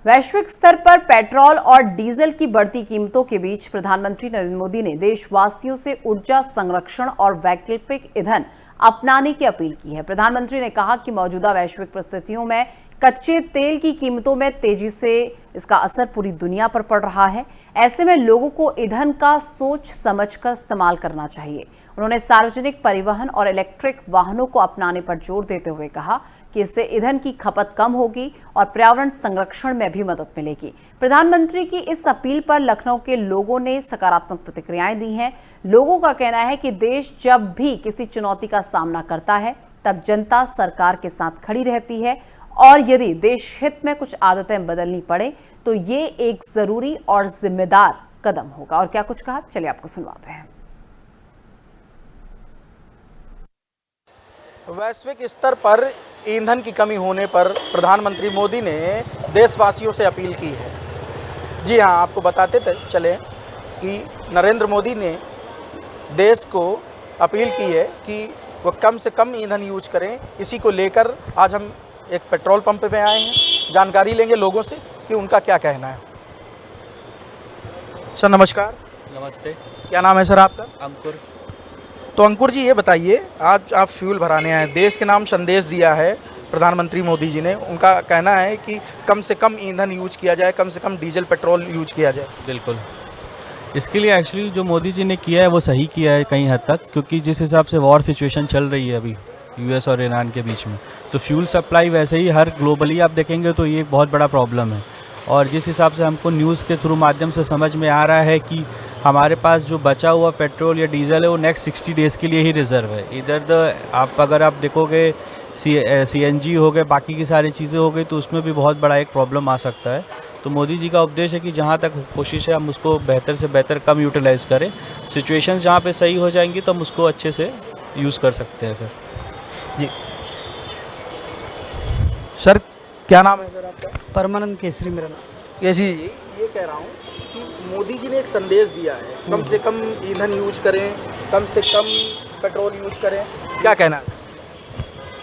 वैश्विक स्तर पर पेट्रोल और डीजल की बढ़ती कीमतों के बीच प्रधानमंत्री नरेंद्र मोदी ने देशवासियों से ऊर्जा संरक्षण और वैकल्पिक ईंधन अपनाने की अपील की है। प्रधानमंत्री ने कहा कि मौजूदा वैश्विक परिस्थितियों में कच्चे तेल की कीमतों में तेजी से इसका असर पूरी दुनिया पर पड़ रहा है। ऐसे में लोगों को ईंधन का सोच समझकर इस्तेमाल करना चाहिए। उन्होंने सार्वजनिक परिवहन और इलेक्ट्रिक वाहनों को अपनाने पर जोर देते हुए कहा कि इससे ईंधन की खपत कम होगी और पर्यावरण संरक्षण में भी मदद मिलेगी। प्रधानमंत्री की इस अपील पर लखनऊ के लोगों ने सकारात्मक प्रतिक्रियाएं दी हैं। लोगों का कहना है कि देश जब भी किसी चुनौती का सामना करता है तब जनता सरकार के साथ खड़ी रहती है और यदि देश हित में कुछ आदतें बदलनी पड़े तो ये एक जरूरी और जिम्मेदार कदम होगा। और क्या कुछ कहा, चलिए आपको सुनवाते हैं। वैश्विक स्तर पर ईंधन की कमी होने पर प्रधानमंत्री मोदी ने देशवासियों से अपील की है। जी हाँ, आपको बताते चले कि नरेंद्र मोदी ने देश को अपील की है कि वह कम से कम ईंधन यूज करें। इसी को लेकर आज हम एक पेट्रोल पंप पे आए हैं, जानकारी लेंगे लोगों से कि उनका क्या कहना है। सर नमस्कार। नमस्ते। क्या नाम है सर आपका? अंकुर। तो अंकुर जी ये बताइए, आज आप फ्यूल भराने आए, देश के नाम संदेश दिया है प्रधानमंत्री मोदी जी ने। उनका कहना है कि कम से कम ईंधन यूज किया जाए, कम से कम डीजल पेट्रोल यूज किया जाए। बिल्कुल, इसके लिए एक्चुअली जो मोदी जी ने किया है वो सही किया है कहीं हद तक, क्योंकि जिस हिसाब से वॉर सिचुएशन चल रही है अभी यूएस और ईरान के बीच में, तो फ्यूल सप्लाई वैसे ही हर ग्लोबली आप देखेंगे तो ये एक बहुत बड़ा प्रॉब्लम है। और जिस हिसाब से हमको न्यूज़ के थ्रू माध्यम से समझ में आ रहा है कि हमारे पास जो बचा हुआ पेट्रोल या डीजल है वो नेक्स्ट 60 डेज़ के लिए ही रिज़र्व है। इधर अगर आप देखोगे सीएनजी हो गए, बाकी की सारी चीज़ें हो गई, तो उसमें भी बहुत बड़ा एक प्रॉब्लम आ सकता है। तो मोदी जी का उपदेश है कि जहाँ तक कोशिश है हम उसको बेहतर से बेहतर कम यूटिलाइज़ करें। सिचुएशन जहाँ पे सही हो जाएंगी तो हम उसको अच्छे से यूज़ कर सकते हैं। फिर जी सर, क्या नाम है सर आपका? परमानंद केसरी मेरा नाम। केसरी जी, ये कह रहा हूँ कि मोदी जी ने एक संदेश दिया है, कम से कम ईंधन यूज करें, कम से कम पेट्रोल यूज करें, क्या कहना है?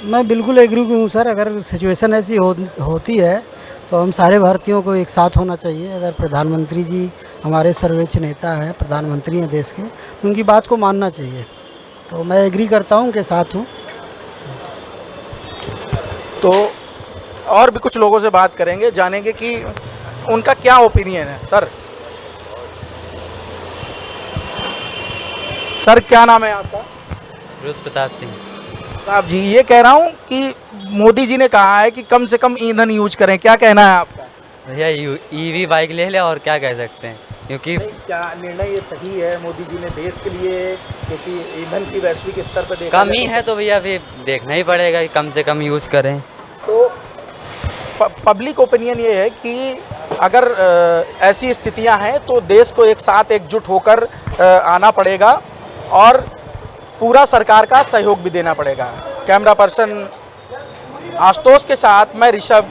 मैं बिल्कुल एग्री हूँ सर। अगर सिचुएशन ऐसी होती है तो हम सारे भारतीयों को एक साथ होना चाहिए। अगर प्रधानमंत्री जी हमारे सर्वोच्च नेता हैं, प्रधानमंत्री हैं देश के, उनकी बात को मानना चाहिए। तो मैं एग्री करता हूँ, उनके साथ हूँ। तो और भी कुछ लोगों से बात करेंगे, जानेंगे कि उनका क्या ओपिनियन है। सर क्या नाम है आपका? रुद्र प्रताप सिंह। प्रताप जी, ये कह रहा हूँ कि मोदी जी ने कहा है कि कम से कम ईंधन यूज करें, क्या कहना है आपका? भैया ईवी बाइक ले ले, और क्या कह सकते हैं, क्योंकि क्या निर्णय ये सही है मोदी जी ने देश के लिए, क्योंकि ईंधन की वैश्विक स्तर पर देखा कमी है तो भैया अभी देखना ही पड़ेगा कि कम से कम यूज़ करें। तो पब्लिक ओपिनियन ये है कि अगर ऐसी स्थितियां हैं तो देश को एक साथ एकजुट होकर आना पड़ेगा और पूरा सरकार का सहयोग भी देना पड़ेगा। कैमरा पर्सन आशुतोष के साथ मैं ऋषभ,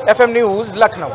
FM न्यूज़ लखनऊ।